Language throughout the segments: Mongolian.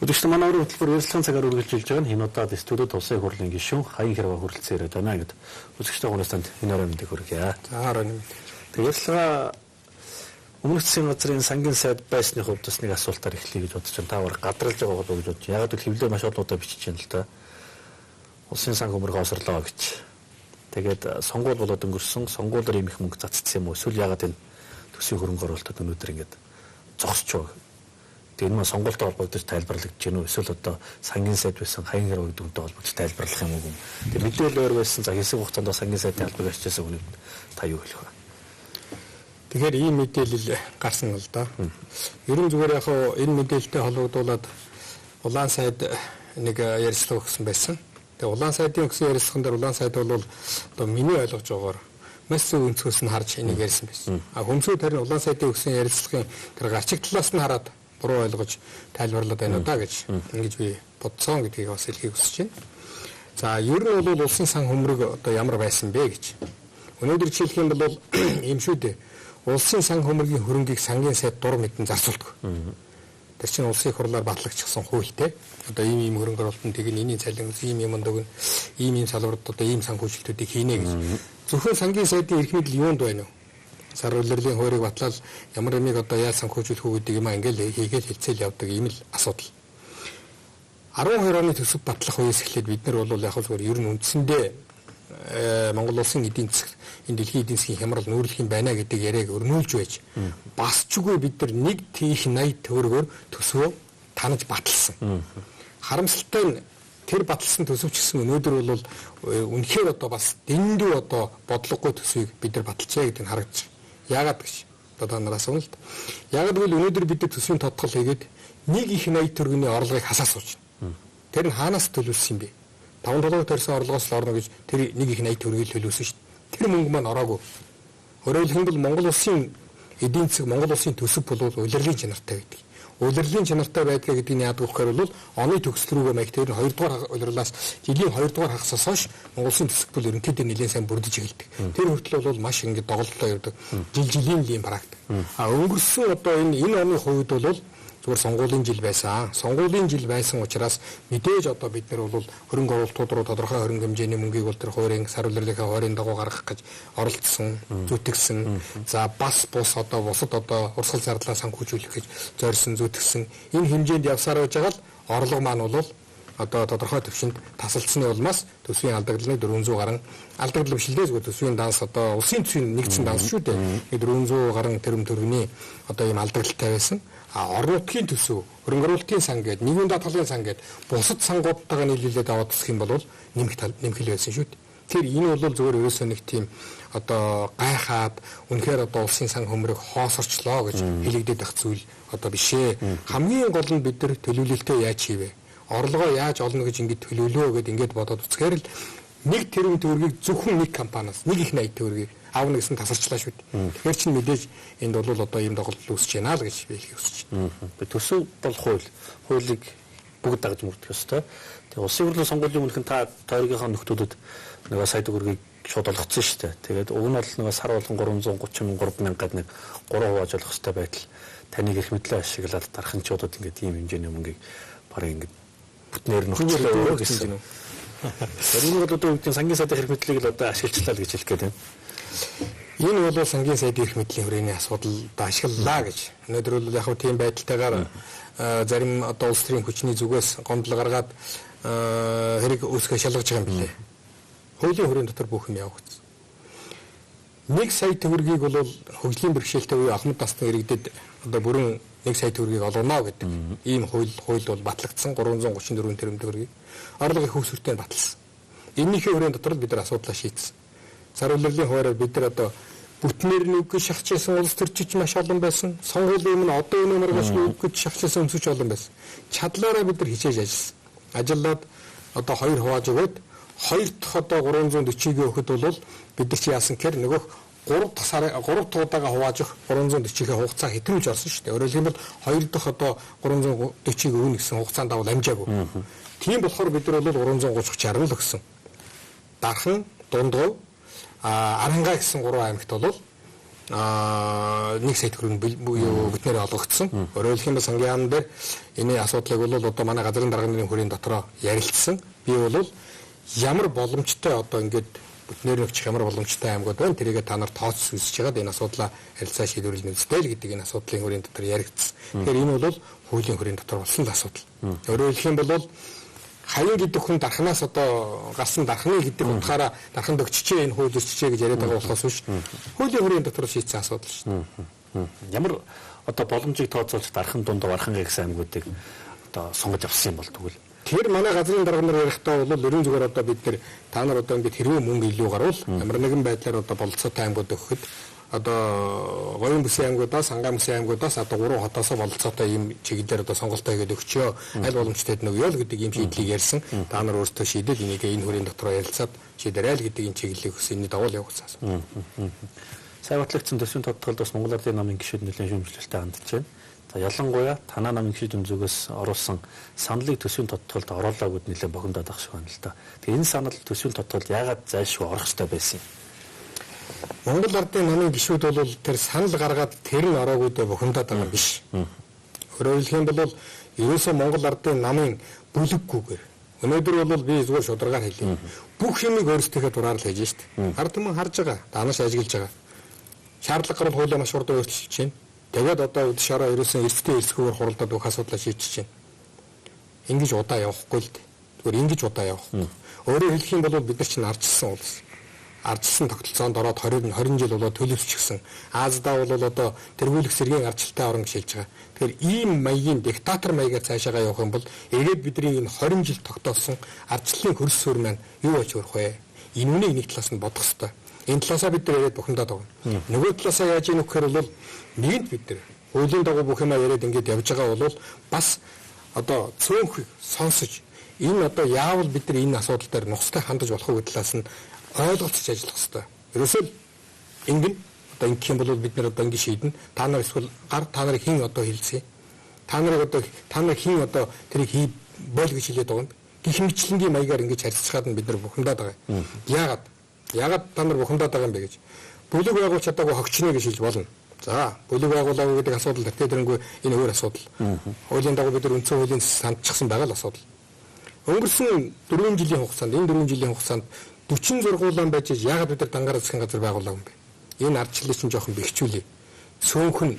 Өдөрт манай өрөө хөтөлбөр ярилцлагын цагаар үргэлжилж байгаа нь энэ удаад студид улсын хурлын гишүүн Хаян Хэрвээ хүрэлцэн ирээд байна гэд үзэгчтэй хүмүүст энэ орой мэндийг хүргье. За орой. Тэгээд ярилцлага өмнөх засгийн газрын сангийн сайд байсны хувьд бас нэг асуултаар эхлэе гэж бодож байна. Та баг гадралж байгаа болов уу гэж бодож байна. Яг л хэвлээ маш олоодаа бичиж байна л да. Улсын сан хөмрөг осрлоо гэж. Тэгээд сонгуул болоод өнгөрсөн. Сонгуулаар ийм их мөнгө цацсан юм уу? Эсвэл ягаад энэ төсвийн хөрөнгө оруулалтад өнөөдөр ингэж зогсож байгаа? Тэгээд энэ сонгуультай холбогдож тайлбарлагдаж гэнэ үү? Эсвэл одоо сангийн сайд байсан Хаян Хэрвээ гэдэгтэй холбогдож тайлбарлах юм уу? Тэгээд мэдээлэл өөр байсан. За хэсэг хугацаанд сангийн сайдын албаг ашигласан хүнийг та юу хэлэх вэ? Тэгэхээр ийм мэдээлэл гарсан л да. Ерөн зүгээр яг энэ мэдээлэлтэй холбогдуулаад улаан сайд нэг ярилцлага өгсөн байсан. Тэгээ улаан сайдын өгсөн ярилцлаган дээр улаан сайд бол одоо миний ойлгож байгаагаар маш зөв өнцгөөс нь харж энийг ярьсан байсан. А хөмсгүүд харин улаан сайдын өгсөн ярилцлагын тэр гарчиг талаас нь хараад буруу ойлгож тайлбарлаад байна да гэж ингэж би бодсон гэдгийг бас хэлхийг хүсэж байна. За ер нь бол улсын сан хөмрөг одоо ямар байсан бэ гэж. Өнөөдөр жишээлх юм бол ийм шүү дээ. Улсын сан хөмрөгийн хөрөнгийг сангийн сайд дур мэдэн зарцуулдаг. Тэр чинь улсын хурлаар батлагдчихсан хуультай. Одоо ийм хөрөнгө оруулалтанд тэг энэний цалин ийм юмд өгнө. Ийм салбарт одоо ийм санхүүжилтүүдийг хийнэ гэж. Зөвхөн сангийн сайдын эрх мэдэл юунд байна вэ? Сар улирлын хуурийг батлаад ямар юмыг одоо яаж санхүүжүүлэх үү гэдэг юм ингээл хийгээл хэлцэл явдаг ийм л асуудал. 12 оны төсөв батлах үеэс эхлээд бид нар бол яг зүгээр ер нь үндсэндээ Монгол улсын эдийн засаг энэ дэлхийн эдийн засгийн хямрал нүүрлэх юм байна гэдэг яриаг өрнүүлж байж бас ч үгүй бид нар нэг тийх 80 төгрөгөөр төсвөө танаж баталсан. Харамсалтай нь тэр баталсан төсөв ч гэсэн өнөөдөр бол үнэхээр одоо бас дэндүү одоо бодлогогүй төсвийг бид нар баталжээ гэдэг нь харагдаж байна. Яагаад гэж одоо нараас үнэ л. Яагаад гэвэл өнөөдөр бид нар төсвийн тодтол хийгээд нэг их 80 төгрөгийн орлогыг хасаа сууж байна. Тэр нь хаанаас төлөвлөсөн юм бэ? 5 долоо төрсэн орлогоос л орно гэж тэр нэг их 80 төгрөгийг төлөвлөсөн шүү дээ. Тэр мөнгө маань ороогүй. Өөрөөр хэлбэл Монгол улсын эдийн засаг, Монгол улсын төсөв бол улирлын чанартай байдаг. Улирлын чанартай байдгаа гэдгийг яадаг вэхээр бол оны төгсөл рүүгээ маягт тэр 2 дугаар улирлаас жилийн 2 дугаар хагасаас хойш Монгол улсын төсөв бол ерөнхийдөө нэлээд сайн бүрдэж эхэлдэг. Тэр хүртэл бол маш ингэ доголдолтой явдаг. Жилийн ийм практик. А өнгөрсөн одоо энэ оны хувьд бол зүгээр сонгуулийн жил байсан. Сонгуулийн жил байсан учраас мэдээж одоо бид нар бол хөрөнгө оруулалтууд руу тодорхой хөрөнгө хэмжээний мөнгийг бол тэр хуурийн сар улирлынхаа хуурийн дагуу гаргах гэж оролцсон, зүтгэсэн. За бас бус одоо бусад одоо урсгал зардлаа санхүүжүүлэх гэж зорьсон, зүтгэсэн. Энэ хэмжээнд явсаар байж байгаа л орлого маань бол одоо тодорхой төвшөнд тасалдсны улмаас төсвийн алдагдлыг 400 гаруй алдагдал бишэлдээс төсвийн данс одоо улсын төсвийн нэгдсэн данс шүү дээ. 400 гаруй тэрбум төгрөгийн одоо ийм алдагдaltaй байсан. Орон нутгийн төсөв, хөрөнгө оруулалтын сан гэдэг, нийгмийн даатгалын сан гэдэг бусад сангуудтайгаа нийлүүлээд аваад тусах юм бол нэмхэл байсан шүү дээ. Тэр энэ бол зөвхөн ерөөсөө нэг тийм одоо гайхаад үнэхээр одоо улсын сан хөмрөг хоосорчлоо гэж хэлэгдээд байх зүйл одоо биш ээ. Хамгийн гол нь бид нар төлөвлөлтөө яаж хийвэ? Орлогоо яаж олно гэж ингэж төлөвлөө гэд ингэж бодоод үзэхээр л нэг тэрбум төгрөгийг зөвхөн нэг компаниас нэг их 80 төгрөгийг аавна гэсэн тасарчлаа шүү дээ. Тэгэхээр чинь мэдээж энд бол одоо ийм доголдол үүсэж байна л гэж би хэлэх хүсэж байна. Төсөв бол хуулийг бүгд дагаж мөрдөх ёстой. Тэгээ улсын хурлын сонгуулийн өмнөх нь та тойргийнхаа нөхдүүдэд нэг сая төгрөгийг шууд олгоцсон шүү дээ. Тэгээд уг нь бол нэг сар болгон 333 мянгад нэг 3 хувааж олох ёстой байтал таныг их мэдлээ ашиглаад дарханчуудад ингээд ийм хэмжээний мөнгийг барыг ингээд бүтнээр нөхцөлөө гэсэн юм. Энэ бол одоо үеийн сангийн сайдын эрх мэдлийг л одоо ашиглалаа гэж хэлэх гээд байна. Энэ бол сангийн сайдын эрх мэдлийн хүрээний асуудалд ашиглалаа гэж. Өнөөдөр бол яг тийм байдалтайгаар зарим одоо улс төрийн хүчний зүгээс гомдол гаргаад хэрэг үүсгэж шалгаж байгаа юм билээ. Хуулийн хүрээний дотор бүх юм явагдсан. 1 сая төгрөгийг бол хөгжлийн бэрхшээлтэй үе ахмад насны иргэдэд одоо бүрэн 1 сая төгрөгийг олгоно гэдэг ийм хууль бол батлагдсан 334 тэрбум төгрөгийг орлого их өсвөртэй баталсан. Энийхээ хүрээний дотор бид нар асуудлаа шийдсэн. Сар улирлын хуураар бид нар одоо бүтнээр нь үгүй шахажсэн улс төрчиж маш олон байсан. Сонгуулийн өмнө одоо энэ маргаш үгүй шахажсэн өмсөж олон байсан. Чадлаараа бид нар хичээж ажилласан. Ажиллаад одоо 2 хувааж өгөөд 2 дахь одоо 340-ийг өгөхөд бол бид нар чи яасан гэхээр нөгөө 3 дахь удаага хувааж өгөх 340-ийн хугацаа хэтрүүлж орсон шүү дээ. Өөрөөр хэлбэл 2 дахь одоо 340-ийг өгнө гэсэн хугацаанд давал амжаагүй. Тийм болохоор бид нар бол 330-60 л өгсөн. Дархан, Дундгов, Арангаа гэсэн 3 аймагт бол 1 сая төгрөг буюу биднээр олгогдсон. Өөрөөр хэлбэл сангийн яам дээр энэ асуудлыг бол одоо манай газрын дарга нарын хүрээний дотроо ярилцсан. Би бол ямар боломжтой одоо ингээд бүтнээр өгчих ямар боломжтой аймагуд байна. Тэрийгээ та нар тооцож үзэж байгаад энэ асуудлаа харилцаа шийдвэрлэх үстэй л гэдэг энэ асуудлын хүрээний дотор яригдсан. Тэгэхээр энэ бол хуулийн хүрээний дотор болсон л асуудал. Өөрөөр хэлбэл хаян гэдэг хүн дархнаас одоо гарсан дархны гэдэг утгаараа дархан дөгччээ энэ хууль зөрчижээ гэж яриад байгаа болохоос биш. Хуулийн хүрээний дотор шийдсэн асуудал шүү дээ. Ямар одоо боломжийг тооцоолж дархан дунд бархан гэсэн аймагуудыг одоо сонгож авсан юм бол тэгвэл тэр манай газрын дарга нар ярихдаа бол ерөн зүгээр одоо бид нэр та нар одоо ингэж хэрвээ мөнгө илүү гарвал ямар нэгэн байдлаар одоо бололцоотой аймагуд өгөхөд одоо Гоён бүсийн аймагуудаас, Ангаан бүсийн аймагуудаас одоо 3 хотоос бололцоотой ийм чиглэлээр одоо сонголтоо хийгээд өгчөө. Аль боломжтой нөгөө л гэдэг ийм шийдлийг ярьсан. Та нар өөрсдөө шийдэл энийг энэ хүрээний дотроо ярилцаад шийдэрэй л гэдэг ийм чиглэлийг өсөний дагуул явуулсан. Сайн батлагдсан төсвийн тодтолд бас Монгол Ардын намын гишүүд нэлээд шүүмжлэлтэй хандж байна. За ялангуяа танаа намын гишүүд өмзөгөөс оруулсан саналыг төсвийн тодтолд оруулаагүйд нэлээд бохиндоод ах шиг байна л да. Тэгээ энэ санал төсвийн тодтолд яагаад зайлшгүй орох ёстой байсан юм? Монгол Ардын намын гишүүд бол тэр санал гаргаад тэр нь ороогүйдээ бохиндоод байгаа биш. Өөрөөр хэлбэл ерөөсөө Монгол Ардын намын бүлэггүйгээр өнөөдөр бол би зүгээр шударгаар хэлье. Бүх юмыг өөрсдийнхээ дураар л хийж штт. Ард түмэн харж байгаа, даанаш ажиглаж байгаа. Шаардлага гарвал хуулиа маш хурдан өөрчилж байна. Тэгээд одоо үд шороо ерөөсөн эрсдэл эрсгүүгээр хуралдаад бүх асуудлаа шийдчихэж байна. Ингэж удаа явахгүй л дээ. Зүгээр ингэж удаа явахгүй. Өөрөөр хэлэх юм бол бид нар чинь арчилсан улс. Арчилсан тогтолцоонд ороод 20 жил болоод төлөвшчихсэн. Аздаа бол одоо тэргүүлэх сэргийн арчилтай орон гიშэлж байгаа. Тэгэхээр ийм маягийн диктатор маягаар цаашаагаа явах юм бол эргээд бидний энэ 20 жил тогтоосон арчлалын хөрс суурь маань юу болж өрөх вэ? Энэ үнийг нэг талаас нь бодох хэрэгтэй. Энэ талаасаа бид нар яриад бухимдаад байгаа. Нөгөө талаасаа яаж ийм гэхээр бол нэгэнт бид нар хуулийн дагуу бүх юмаа яриад ингэж явж байгаа бол бас одоо цөөнх сонсож энэ одоо яавал бид нар энэ асуудал дээр нухстай хандаж болох уу талаас нь ойлголцож ажиллах хэрэгтэй. Ерөөсөө ингэн одоо ингэх юм бол бид нар одоо ингэ шийднэ. Та нар эсвэл та нарыг хэн одоо хэлцээ. Та нар хэн одоо тэрийг хий боол гэж хэлээд байгаа юм. Гэх мэтлэнгийн маягаар ингэж харьцахад нь бид нар бухимдаад байгаа. Яагаад та нар бухимдаад байгаа юм бэ гэж. Бүлэг байгуулж чадаагүй хогчноо гэж хэлж болно. За, бүлэг байгуулаагүй гэдэг асуудал тэрнгүү энэ өөр асуудал. Хуулийн дагуу бид нар үндсэн хуулийн сандчихсан байгаа л асуудал. Өнгөрсөн 4 жилийн хугацаанд энэ 4 жилийн хугацаанд 40 зургуулан байж яагаад бид нар дангаар засгийн газар байгуулаа юм бэ? Энэ ардчлалыг чинь жоохон бэхжүүлээ. Цөөнхөн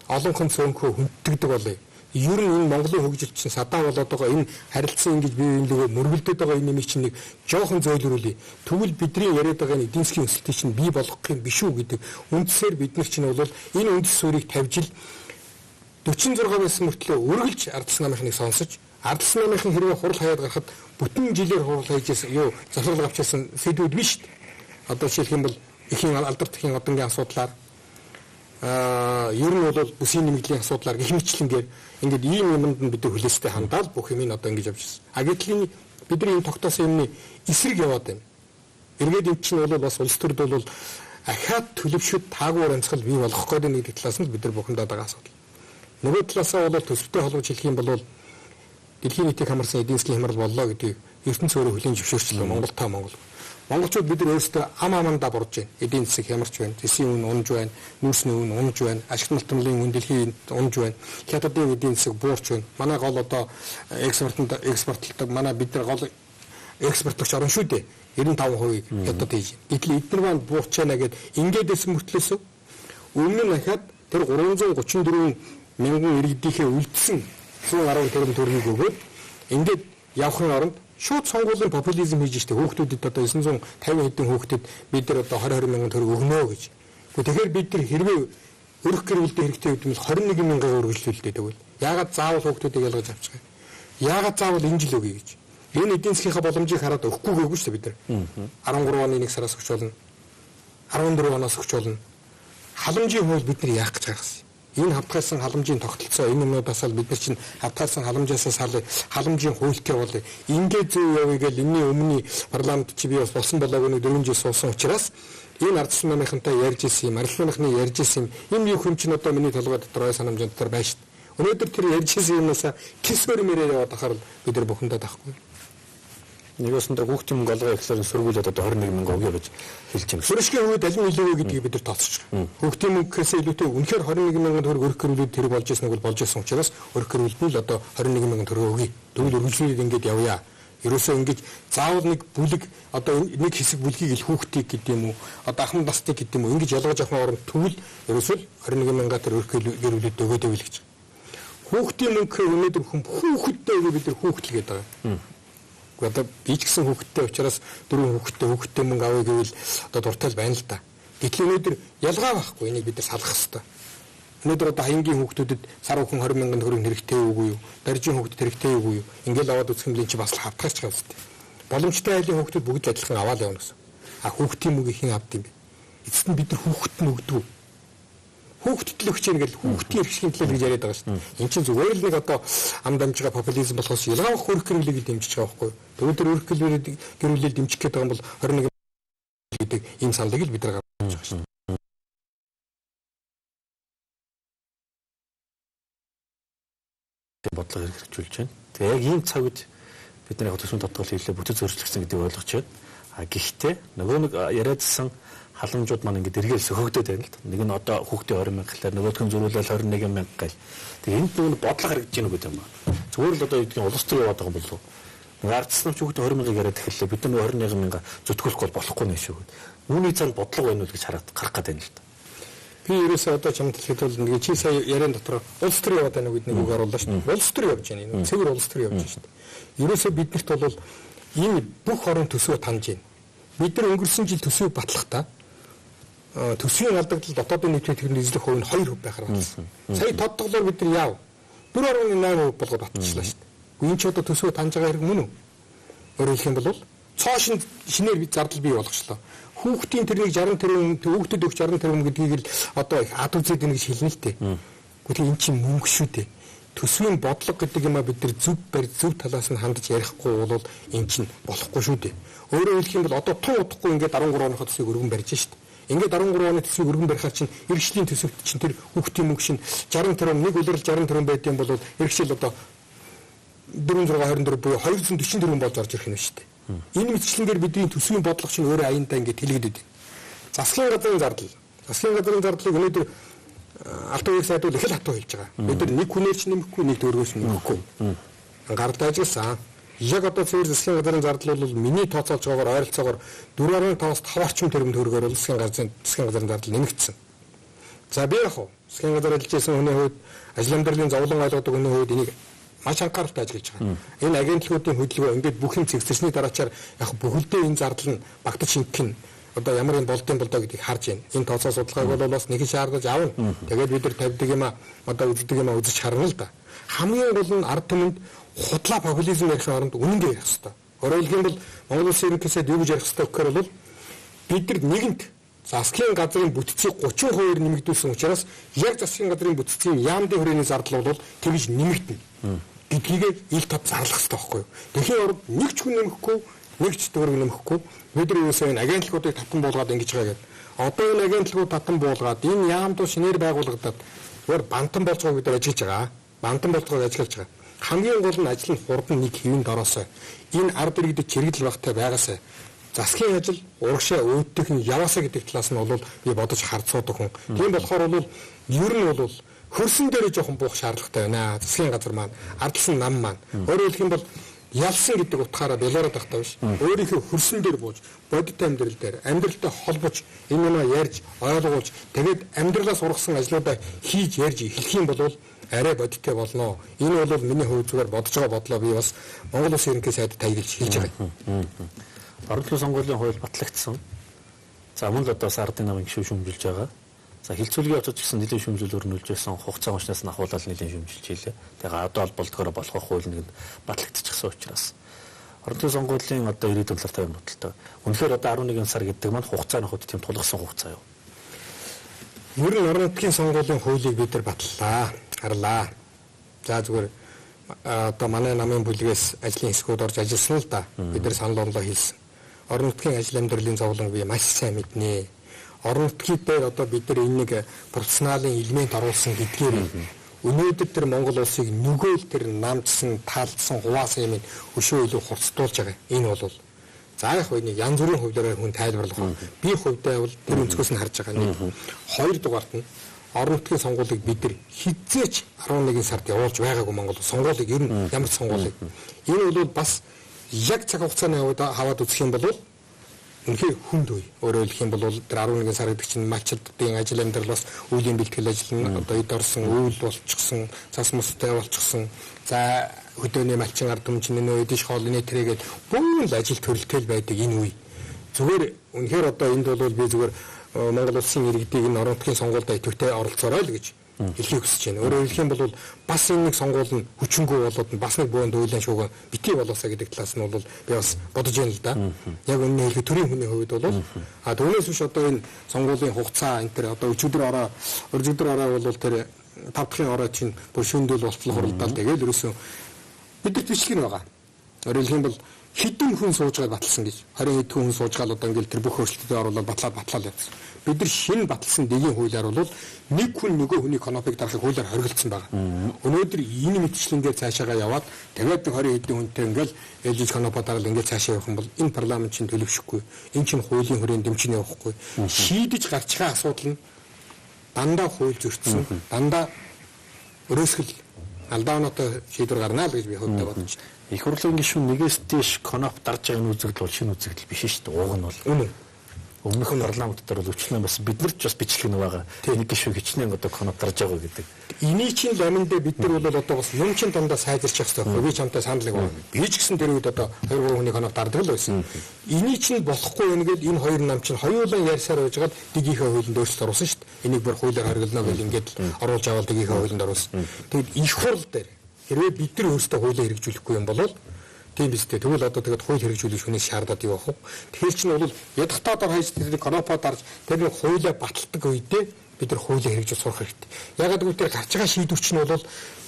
олонхон цөөнхөө хүнддэг болъё. Ер нь энэ Монголын хөгжил чинь садаа болоод байгаа энэ харилцан ингэж бие биенийгөө мөргөлдөд байгаа энэ нэг чинь нэг жоохон зөөлрүүлээ. Тэгвэл бидний яриад байгаа энэ эдийн засгийн өсөлтийг чинь бий болгох юм биш үү гэдэг үндсээр бид нар чинь бол энэ үндэс суурийг тавьж ил 46 байсан мөртлөө үргэлж ардсан намынхныг сонсож ардсан намынхын хэрвээ хурал хаяад гарахад бүтэн жилээр хурал хайжсэн юу захирал авчирсан сэдвүүд биш шүү дээ. Одоо жишээлх юм бол эхийн алдарт эхийн одонгийн асуудлаар ер нь бол бүсийн нэмэгдлийн асуудлаар гэх мэтлэнгээр ингээд ийм юмд нь бид хүлээстэй хандаад бүх юм одоо ингэж явж байна. Гэтэл бидний энэ тогтоосон юмны эсрэг яваад байна. Эргээд эн чинь бол бас улс төрд бол ахаад төлөвшөд таагүй онцгой бий болгох гэдэг нэг талаас нь бид нар бухимдаад байгаа асуудал. Нөгөө талаасаа бол төсөвтэй холбож хэлэх юм бол дэлхийн нийтийг хамарсан эдийн засгийн хямрал боллоо гэдэг ертөнц өөрөө хүлээн зөвшөөрчлөө Монгол. Монголчууд бид нар өөрсдөө амандаа бурж байна. Эдийн засаг хямарч байна. Тэсийн үн унж байна. Нүүрсний үн унж байна. Ашигт малтмлын үн дэлхийн унж байна. Хятадын эдийн засаг буурч байна. Манай гол одоо экспортлдог манай бид нар гол экспортлогч орн шүү дээ. 95%-ийг хятад хийж. Гэтэл эдгээр маань буурч байна гэд ингээд дэсэн мөртлөөс өмнө нь ахаад тэр 334 мянган иргэдийнхээ үлдсэн 10 тэрбум төгрөгийг өгөөд ингээд явахын оронд шууд сонгуулийн популизм хийж штэ хүүхдүүдэд одоо 950 хэдэн хүүхдэд бид нар одоо 20 мянган төгрөг өгнө гэж. Тэгэхээр бид нар хэрвээ өрөх гэр бүлдээ хэрэгтэй гэдэг нь 21 мянгаар өргөжлүүлдэг тэгвэл яагаад заавал хүүхдүүдийг ялгаж авчих вэ? Яагаад заавал энэ жил өгье гэж. Энэ эдийн засгийнхаа боломжийг хараад өгөхгүй гэвгүй штэ бид нар. 13 оны 1 сараас өгч болно. 14 оноос өгч болно. Халамжийн хууль бид нар яах гэж гаргасан. Энэ хавтгаарсан халамжийн тогтолцоо энэ юмудаас л бид нар чинь хавтгаарсан халамжаас халамжийн хуультай бол ингээд зөв явъя гэж энэний өмнө парламент чи би бас болсон болоогүй нэг 4 жил суусан учраас энэ ардсан намынхантай ярьж исэн юм, арилгааныхны ярьж исэн юм юу юм чинь одоо миний толгой дотор ой санамжийн дотор байна шүү дээ. Өнөөдөр тэр ярьж исэн юмнаас кисмэр мэрээр яваад ахаар бид нар бухимдаад авахгүй. Нэгээс нь хүүхдийн мөнгө олгоё гэхлээр сургуулиуд одоо 21 мянга өгье гэж хэлж байна. Суурьшгийн хувьд аль нь илүү вэ гэдгийг бид нар тооцож байгаа. Хүүхдийн мөнгөөс илүүтэй үнэхээр 21 мянган төгрөг өрх гэрүүлүүд тэрэг болж ирсэн бол болж ирсэн учраас өрх гэрүүлд нь л одоо 21 мянган төгрөг өгье. Тэгвэл үргэлжлүүлээд ингэж явъя. Ерөөсөө ингэж заавал нэг бүлэг одоо нэг хэсэг бүлгийг ил хүүхдийг гэдэг юм уу одоо ахмад настыг гэдэг юм уу ингэж ялгаж авах оронд тэгвэл ерөөсөө 21 мянга төр өрх гэрүүлүүд өгөөд байв л гэж. Хүүхдийн мөнгөөр өнөөдөр хүүхэдтэй бид нар хүүхдэл гэдэг байгаа. Одоо би ч гэсэн хүүхэдтэй учраас 4 хүүхэдтэй мөнгө авъя гэвэл одоо дуртай л байна л да. Гэтэл өнөөдөр ялгаа байхгүй энийг бид нар салах хэрэгтэй. Өнөөдөр одоо хаянгийн хүүхдүүдэд сар бүхэн 20 мянган төгрөг хэрэгтэй үгүй юу? Даржийн хүүхдэд хэрэгтэй үгүй юу? Ингээл аваад үзэх юм чи бас хавтгаач байгаа үстэй. Боломжтой айлын хүүхдүүд бүгд адилхан аваад явна гэсэн. А хүүхдийн мөнгө хэн авд юм бэ? Эцэст нь бид нар хүүхдэд нь өгдөг. Хүүхдэд л өгч яана гэж хүүхдийн эрхшлийн төлөө гэж яриад байгаа шүү дээ. Энд чинь зүгээр л нэг одоо ам дамжгаа популизм болохоос ялгаах хөрөх гэрүүлийг дэмжиж байгаа байхгүй юу? Өнөөдөр өрх гэрүүлийг дэмжих гээд байгаа юм бол 21 гэдэг ийм саналыг л бид нар гаргаж байгаа шүү дээ. Бодлого хэрэгжүүлж байна. Тэгээ яг ийм цагт бид нар яг төсвийн тодтгол хийлээ бүтэц өөрчлөгдсөн гэдгийг ойлгож байна. А гэхдээ нөгөө нэг яриадсан халамжууд маань ингээд эргээл сөхөгдөд байна л да. Нэг нь одоо хүүхдийн 20 мянга гэхлээр нөгөөх нь зөрүүлэл 21 мянга гэл. Тэгээ энд нөгөө бодлого харагдаж байна гэдэг юм аа. Зүгээр л одоо юу улс төр яваад байгаа юм болов уу? Нэг ардсан хүүхдийн 20 мянга яриад эхэллээ. Бид нар 21 мянга зүтгүүлэх бол болохгүй нэ шүү. Үүний цаанд бодлого байна уу гэж хараад гарах гэдэг юм л да. Би ерөөсөө одоо чамд хэлэхэд бол нэг чи сая яриан дотор улс төр яваад байна гэдэг нэг үг оруулаа шүү дээ. Улс төр явж байна. Энэ цэвэр улс төр явж байна шүү дээ. Ерөөсөө биднэрт бол энэ бүх орон төсвөө танд байна. Бид нар өнгөрсөн жил төсвийг батлахдаа төсвийн алдагдал дотоодын нийтийн техник эзлэх хувь нь 2% байхаар болсон. Сая тодтоглоор бид нар яав 4.8% болгоод батлчихлаа шүү дээ. Энэ ч одоо төсвөө таньж байгаа хэрэг мөн үү? Өөрөөр хэлэх юм бол цоошин шинээр бид зардал бий болгочлоо. Хүүхдийн тэрнийг 60 тэрбум хүүхдэд өгч 60 тэрбум гэдгийг л одоо ад үзээд байна гэж хэлнэ л дээ. Гэхдээ эн чинь мөнгө шүү дээ. Төсвийн бодлого гэдэг юм а бид нар зөв талаас нь хандаж ярихгүй бол эн чинь болохгүй шүү дээ. Өөрөөр хэлэх юм бол одоо тун удахгүй ингээд 13 оных төсвийг өргөн барьж шít. Ингээд 13 оны төсвийг өргөн барихаар чинь эрхшлийн төсөвт чинь тэр хүүхдийн мөнгө шин 60 тэрбум нэг үлрэл 60 тэрбум байд юм бол эрхшил одоо 4.24 буюу 240 тэрбум болж орж ирэх юм шүү дээ. Энэ мэтчлэнгээр бидний төсвийн бодлого чинь өөрөө аяндаа ингээд хэлэгдэв. Засгийн газрын зардлыг өнөөдөр алт үеийг сайдуул их л хатуу хэлж байгаа. Бид нар нэг хүнээр ч нэмэхгүй нэг төгрөгөөс нэмэхгүй. Ангаарлаа ажилласан. Яг одоо цэвэр засгийн газрын зардал бол миний тооцоолж байгаагаар ойролцоогоор 4.5-аас 5 орчим тэрбум төгрөгөөр засгийн газрын зардал нэмэгдсэн. За би яг засгийн газар ажиллаж байсан хүний хувьд ажил амьдралын зовлон ойлгодог хүний хувьд энийг маш анхааралтай ажиллаж байгаа. Энэ агентлагуудын хөдөлгөөн ингээд бүх юм цэгцэрсний дараачаар яг бүхэлдээ энэ зардал нь багтаж шингэх нь одоо ямар юм болдсон болдоо гэдгийг харж байна. Энэ тооцоо судалгааг бол бас нэг шаардаж авна. Тэгээд бид нар тавьдаг юм а одоо үздэг юм а үзэж харна л да. Хамгийн гол нь ард түмэнд худлаа популизм ярихын оронд үнэнгээ ярих хэрэгтэй. Өөрөөр хэлбэл бол Монгол Улсын ерөнхийдөө юу гэж ярих хэрэгтэй гэхээр бол бид нар нэгэнт засгийн газрын бүтцийг 30% нэмэгдүүлсэн учраас яг засгийн газрын бүтцийн яамдын хүрээний зардал бол тэгж нэмэгдэнэ. Гэдгийг ил тод зарлах хэрэгтэй байхгүй юу? Тэгэхээр орд нэг ч хүн нэмэхгүй, нэг ч төгрөг нэмэхгүй. Бид нар юусаа энэ агентлагуудыг татан буулгаад ингэж байгаа гэдэг. Одоо энэ агентлагууд татан буулгаад энэ яамдуу шинээр байгуулагдаад өөр бантан болж байгааг бид нар ажиллаж байгаа. Бантан болж байгааг ажиллаж байгаа. Хамгийн гол нь ажил нь хурдан нэг хэвэн дороосоо. Энэ ард иргэдэд чирэгдэл багтай байгаасаа. Засгийн ажил урагшаа өөддөх нь яваасаа гэдэг талаас нь бол би бодож харцуудаг хүн. Тийм болохоор бол ер нь бол хөрсөн дээрээ жоохон буух шаардлагатай байна. Засгийн газар маань, ардсан нам маань. Өөрөөр хэлэх юм бол ялсан гэдэг утгаараа белороод тахтай биш. Өөрийнхөө хөрсөн дээр бууж, бодит амьдрал дээр, амьдралтай холбож, энэ юмаа ярьж, ойлгуулж, тэгээд амьдралаас ургасан ажлуудаа хийж ярьж эхлэх юм бол арай бодиттой болно. Энэ бол миний хувь зүгээр бодож байгаа бодлоо би бас Монгол Улсын ерөнхий сайд таягдж хийж байгаа. Орон нутгийн сонгуулийн хууль батлагдсан. За мөн л одоо ардын намын гишүүн шүүмжилж байгаа. За хилцүүлгийн очиж гисэн нэлийн шүүмжил өрнүүлж байсан хугацаа уншнаас нь ахуулаад нэлийн шүүмжилж хийлээ. Тэгээ одоо болдгоор болох хууль нэг батлагдчихсан учраас орон нутгийн сонгуулийн одоо ирээдүйн талаар тань бодолтой. Үнэхээр одоо 11 сар гэдэг маань хугацаа нөхөд тийм тулгсан хугацаа юу? Ер нь орон нутгийн сонгуулийн хуулийг бид нар батлаа. Харлаа. За зүгээр одоо манай намын бүлгээс ажлын хэсгүүд орж ажилласан л да. Бид нар санал онлоо хийсэн. Орон нутгийн ажил амьдралын зовлон би маш сайн мэднэ. Орон нутгийн дээр одоо бид нар энэ нэг профессионалын элемент оруулсан гэдгээр өнөөдөр тэр Монгол улсыг нөгөө л тэр намжсан, таалдсан, хуваасан юм өшөө илүү хурцтуулж байгаа. Энэ бол за яг нэг янз бүрийн хувьдаараа хүн тайлбарлах. Би хувьдаа бол тэр өнцгөөс нь харж байгаа нэг. Хоёрдугаарт нь орон нутгийн сонгуулийг бид нар хизээч 11 сард явуулж байгаагүй Монгол сонгуулийг ер нь ямар сонгуулийг. Энэ бол бас яг цаг хугацааны хаваад үзэх юм бол үнэхээр хүнд үе. Өөрөөр хэлэх юм бол тэр 11 сар гэдэг чинь малчдын ажил амьдрал бас үеийн бэлтгэл ажил нь одоо эд орсон, үйл болчихсон, цас мостой болчихсон. За хөдөөний малчин ард түмчин нөө эдиш хоолны тэрэгээд бүгд л ажил төрөлтэй байдаг энэ үе. Зүгээр үнэхээр одоо энд бол би зүгээр Монгол улсын иргэдийг энэ орон нутгийн сонгуульд идэвхтэй оролцоорой л гэж хэлхийг хүсэж байна. Өөрөөр хэлэх юм бол бас энэ нэг сонгуул нь хүчингү болоод бас нэг бөөнд үйлэн шууган битгий болоосаа гэдэг талаас нь бол би бас бодож байна л да. Яг үнэ хэлэх төрийн хүний хувьд бол түүнээс биш одоо энэ сонгуулийн хугацаа энэ төр одоо өчигдөр ороо бол тэр 5 дахь ороо чинь бүр шөнөдөл болтол хуралдаал тэгээд ерөөсөө бидэрт бичлэг нь байгаа. Өөрөөр хэлэх юм бол хэдэн хүн суужгаад баталсан гэж 20 хэд хүн суужгаад одоо ингээл тэр бүх өөрчлөлтөд оруулаад батлаад явсан. Бид нар шинэ баталсан дэгийн хуулиар бол нэг хүн нөгөө хүний конопыг дарахыг хуулиар хоригдсан байгаа. Өнөөдөр энэ мэтчлэнгээр цаашаагаа яваад тэгээд 20 хэдэн хүнтэй ингээл ээлжиж конопо дараал ингээд цаашаа явах юм бол энэ парламент чинь төлөвшөхгүй. Энэ чинь хуулийн хүрээнд дэмжин явахгүй. Шийдэж гарч байгаа асуудал нь дандаа хууль зөрчсөн. Дандаа өрөөсгөл алдаанотой шийдвэр гарнаа л гэж би хувьдаа бодож байна. Их хурлын гишүүн нэгээс дээш коноп дарж байгаа үзэгдэл бол шинэ үзэгдэл биш шүү дээ. Ууг нь бол үнэн. Өмнөх парламент дээр бол өчлөө бас бид нар ч бас бичлэг нэг байгаа. Нэг гишүүн хичнээн одоо коноп дарж байгаа гэдэг. Эний чинь ламиндээ бид нар бол одоо бас юм чин дандаа сайжирчих хэрэгтэй. Би чамтай санал нэг байна. Би ч гэсэн тэр үед одоо 2-3 хүний коноп дардаг л байсан. Эний чинь болохгүй байна гэвэл энэ хоёр нам чинь хоёулаа ярьсаар байжгаад дигийнхээ хуулинд өөрчлөлт оруулсан шүү дээ. Энийг бүр хуулиар хоригдно гэж ингээд оруулж аваад дигийнхээ хуулинд оруулсан. Тэгэд их хурл дээр хэрвээ бид нар өөрсдөө хуулийг хэрэгжүүлэхгүй юм бол тийм биз дээ. Тэгвэл одоо тэгээд хууль хэрэгжүүлэх хүнээс шаардаад явах уу? Тэгэхээр чинь бол ядахтаадаар хайж тэр конопо дарж тэр хуулиа баталдаг үедээ бид нар хуулийг хэрэгжүүлж сурах хэрэгтэй. Ягаад гэвэл тэр гарч байгаа шийдвэр чинь бол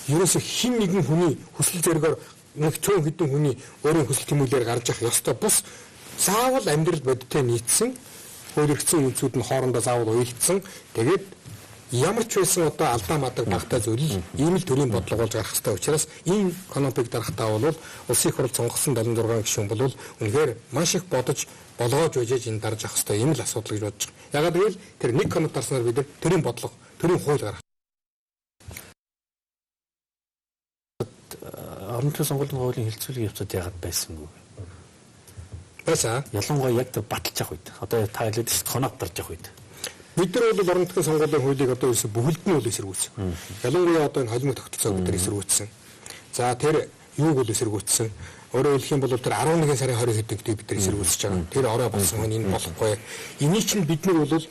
ерөөсө хин нэгэн хүний хүсэл зэрэгээр нэг цөөн хэдэн хүний өөрийн хүсэл тэмүүлээр гарч явах ёстой бус заавал амьдрал бодиттой нийцсэн хууль хэрэгцсэн үндэсүүд нь хоорондоо заавал уялдсан. Тэгээд ямар ч байсан одоо алдаа мадаг багтаа зүйл ийм л төрлийн бодлого болж гарах хэрэгтэй учраас ийм конопыг дарахтаа бол улсын их хурл сонгосон 76 гишүүн бол үнэхээр маш их бодож болгоож үжиж энэ дарж авах хэрэгтэй ийм л асуудал гэж бодож байгаа. Ягаад гэвэл тэр нэг коноп дарснаар бид төрлийн бодлого, төрлийн хууль гаргах. Орон нутгийн сонгуулийн хуулийн хэлцүүлгийн явцад яагаад байсангүй? Байсаа. Ялангуяа яг тэр баталж авах үед. Одоо та хэлээд шүү дээ коноп дарж авах үед. Бид нар бол орон нутгийн сонгуулийн хуулийг одоо ерөөсө бүгд нь бол эсэргүүцсэн. Ялангуяа одоо энэ холимог тогтолцоог бид нар эсэргүүцсэн. За тэр юуг бол эсэргүүцсэн. Өөрөөр хэлэх юм бол тэр 11 сарын 20 хэдэгтээ бид нар эсэргүүцэж байгаа. Тэр орой болсон хүн энэ болохгүй. Энийг чинь бид нар бол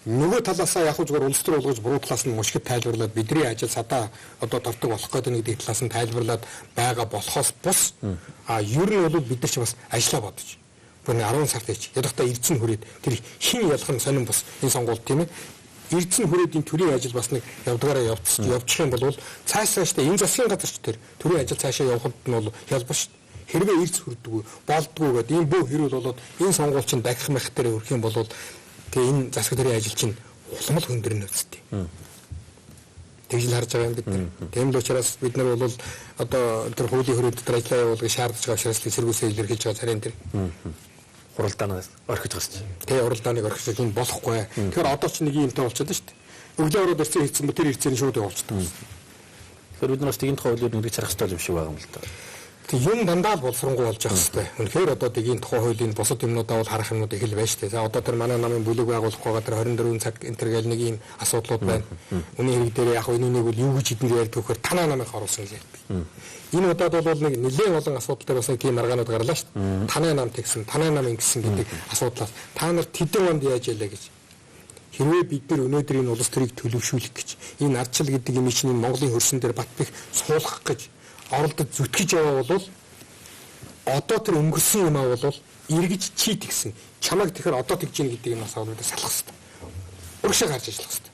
нөгөө талаасаа яг зүгээр улс төр болгож буруу талаас нь мушгид тайлбарлаад бидний ажил садаа одоо тортог болох гэдэг нэг талаас нь тайлбарлаад байгаа болохоос бус ер нь бол бид нар ч бас ажиллаа бодож. Бүр 10 сард ич ядахтаа эрдсэн хүрээд тэр хин ялах нь сонирн бас энэ сонгуульд тийм ээ. Эрдсэн хүрээд энэ төрийн ажил бас нэг явдгаараа явчих юм бол цаашаа энэ засгийн газар ч тэр төрийн ажил цаашаа явахд нь бол ялбаш шүү дээ. Хэрвээ эрдс хүрдэггүй болдгоо гэдэг ийм бүх хэрүүл болоод энэ сонгуул чинь дахих мах дээр өрөх юм бол тэгээ энэ засаг төрийн ажил чинь уламл хөндөрнө үстэй. Тэгж л харж байгаа юм бид нар. Тийм л учраас бид нар бол одоо тэр хуулийн хүрээнд дотор ажиллаа явуулгыг шаардж байгаа учраас эсэргүүцээ илэрхийлж байгаа царин тэр. Хуралдаанаас орхиж байгаа шүү дээ. Тэгээ хуралдааныг орхиж юм болохгүй. Тэгэхээр одоо ч нэг юмтай болчиход шүү дээ. Өглөө ороод ирсэн хийцэн тэр ирцэн шууд явуулчихдаг. Тэгэхээр бид нараас тэгин тухай хуулиуд нэгж харах хэрэгтэй юм шиг байгаа юм л да. Тэг юм дандаа боловсронгуй болж явах хэрэгтэй. Үнэхээр одоо тэгийн тухай хуулийн бусад юмнуудаа бол харах юмнууд их л байна шүү дээ. За одоо тэр манай намын бүлэг байгуулах байгаа тэр 24 цаг энтергээл нэг юм асуудлууд байна. Үүний хэрэг дээр яг энэ нэг бол юу гэж хэдэн ярьдаг вөхөр танаа намыг харуулсан гэж ярьдаг. Энэ удаад бол нэг нэлээд олон асуудал дээр бас нэг тийм аргаанууд гарлаа шүү дээ. Танаа нам тэгсэн, танаа нам ингэсэн гэдэг асуудлаас та нар тэдэн онд яаж ялаа гэж. Хэрвээ бид нар өнөөдөр энэ улс төрийг төлөвшүүлэх гэж энэ ардчил гэдэг юм чинь Монголын хөрсөн дээр бат бих суулгах гэж оролдож зүтгэж яваа бол одоо тэр өнгөрсөн юм аа бол эргэж чий тэгсэн чамайг тэгэхээр одоо тэгж ийн гэдэг юм асуулт салах хэрэгтэй. Урагшаа гарч ажиллах хэрэгтэй.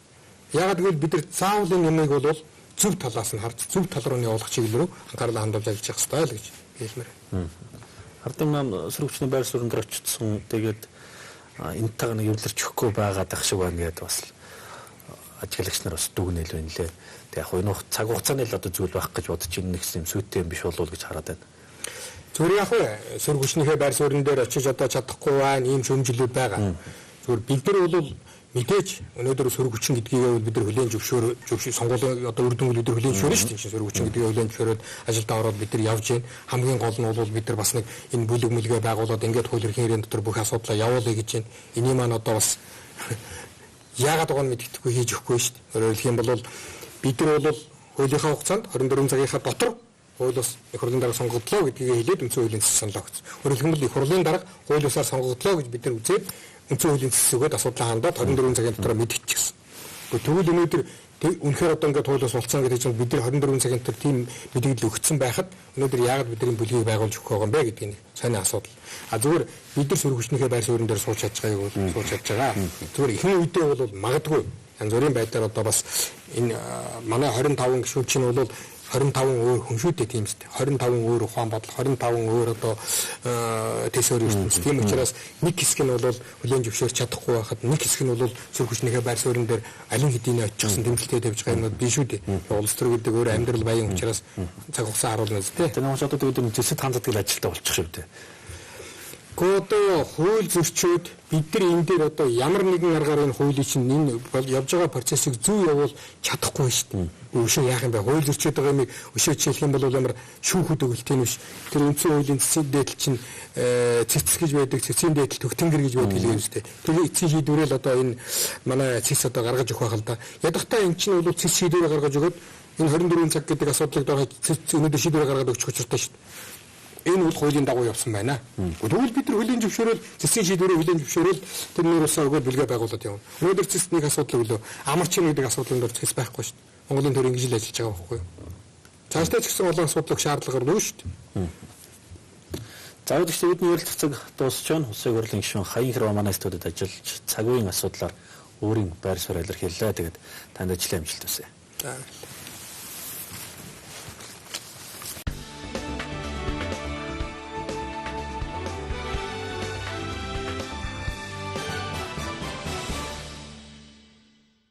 Ягаад гэвэл бид нар заавал энэ юмыг бол зөв талаас нь харж зөв тал руу явуулах чиглэл рүү анхаарлаа хандуулж ажиллах хэрэгтэй л гэж хэлмээр байна. Хардам нам сөрөгчний байр суурин дээр очсон тэгээд энэтэйг нэг эвлэрч өгөхгүй байгаад ах шиг байна гэдэг бас ажиглагч нар бас дүгнэл байна лээ. Тэг яг энэ цаг хугацааны л одоо зүйл байх гэж бодож ин нэг юм сүйтэй юм биш болов уу гэж хараад байна. Зүгээр яг сөрөг хүчнийхээ байр суурин дээр очиж одоо чадахгүй байна, ийм шөмжлүүд байгаа. Зүгээр бид нар бол мэдээж өнөөдөр сөрөг хүчин гэдгийг бид нар хүлээн зөвшөөрөө сонгуулийн одоо үр дүнг бид нар хүлээн зөвшөөрөн шүү дээ. Сөрөг хүчин гэдгийг хүлээн зөвшөөрөөд ажилдаа ороод бид нар явж гин. Хамгийн гол нь бол бид нар бас нэг энэ бүлэг мүлгээ байгуулад ингээд хууль эрхийн хэрээн дотор бүх асуудлаа явуулъя гэж байна. Энийг маань одоо бас яагаад байгаа нь мэддэхгүй хийж өгөхгүй шүү дээ. Өөрөөр хэлэх юм бол бид нар бол хуулийнхаа хугацаанд 24 цагийнхаа дотор хууль ус их хурлын дарга сонгогдлоо гэдгийг хэлээд үндсэн хуулийн цэс саналаа өгсөн. Өөрөөр хэлбэл их хурлын дарга хууль усаар сонгогдлоо гэж бид нар үзээд үндсэн хуулийн цэс өгөөд асуудлаа хандаад 24 цагийн дотор мэдчихсэн. Тэгвэл өнөөдөр үнэхээр одоо ингээд хууль ус болцсон гэдэг чинь бид нар 24 цагийн дотор тийм мэдээлэл өгсөн байхад өнөөдөр яагаад бидний бүлгийг байгуулж өгөх байгаа юм бэ гэдэг нь сони асуудал. А зүгээр бид нар сөрөг хүчнийхээ байр суурин дээр сууж чадж байгааг бол сууж чадж байгаа. Зүгээр ихэнх үедээ бол магадгүй янз бүрийн байдлаар одоо бас энэ манай 25 гишүүн чинь бол 25 өөр хүн шүү дээ тийм үстэй. 25 өөр ухаан бодол, 25 өөр одоо төсөөр ертөнц. Тийм учраас нэг хэсэг нь бол хүлээн зөвшөөрч чадахгүй байхад нэг хэсэг нь бол сөрөг хүчнийхээ байр суурин дээр алин хэдийн очихсан тэмцэлтэй тавьж байгаа юм биш шүү дээ. Улс төр гэдэг өөр амьдрал баян учраас цаг хугацаа харуулна зү. Тэр нэг одоо бид зэсэд ханддаг ажилтаа болчих шүү дээ. Одоо хууль зөрчөөд бид нар энэ дээр одоо ямар нэгэн аргаар энэ хуулийн чинь энэ явж байгаа процессыг зөв явуул чадахгүй шүү дээ. Өшөө яах юм бэ? Хууль зөрчөөд байгаа юм өшөө жишээлх юм бол ямар шүүхүүд өгөл тийм биш. Тэр үндсэн хуулийн цэцэн дээдл чинь цэцэс гэж байдаг, цэцэн дээдл төгтөнгөр гэж байдаг юм шүү дээ. Тэгээ эцсийн шийдвэрэл одоо энэ манай цэц одоо гаргаж өгөх байх л да. Ядахтаа эн чинь бол цэц шийдвэрээ гаргаж өгөөд энэ 24 цаг гэдэг асуудлыг доо цэц өнөөдөр шийдвэрээ гаргаад өгчих учиртай шүү дээ. Энэ бол хуулийн дагуу явсан байна. Тэгвэл бид нар хүлээн зөвшөөрөл цэцгийн шийдвэрээ хүлээн зөвшөөрөл тэр нэр усаа өгөөд бүлгээ байгуулад явна. Өнөөдөр цэцний асуудал өглөө амарчин гэдэг асуудлын дор цэц байхгүй шүү дээ. Монголын төр ингэж л ажиллаж байгаа байхгүй юу? Цаашдаа ч гэсэн олон асуудлыг шаардлага гарна шүү дээ. За үдэгч бидний ярилцах цаг дуусч байна. Улсын хурлын гишүүн Хаян Хэрвээ манай студид ажиллаж цаг үеийн асуудлаар өөрийн байр суурь илэрхийллээ. Тэгээд танд ажлын амжилт хүсье. За.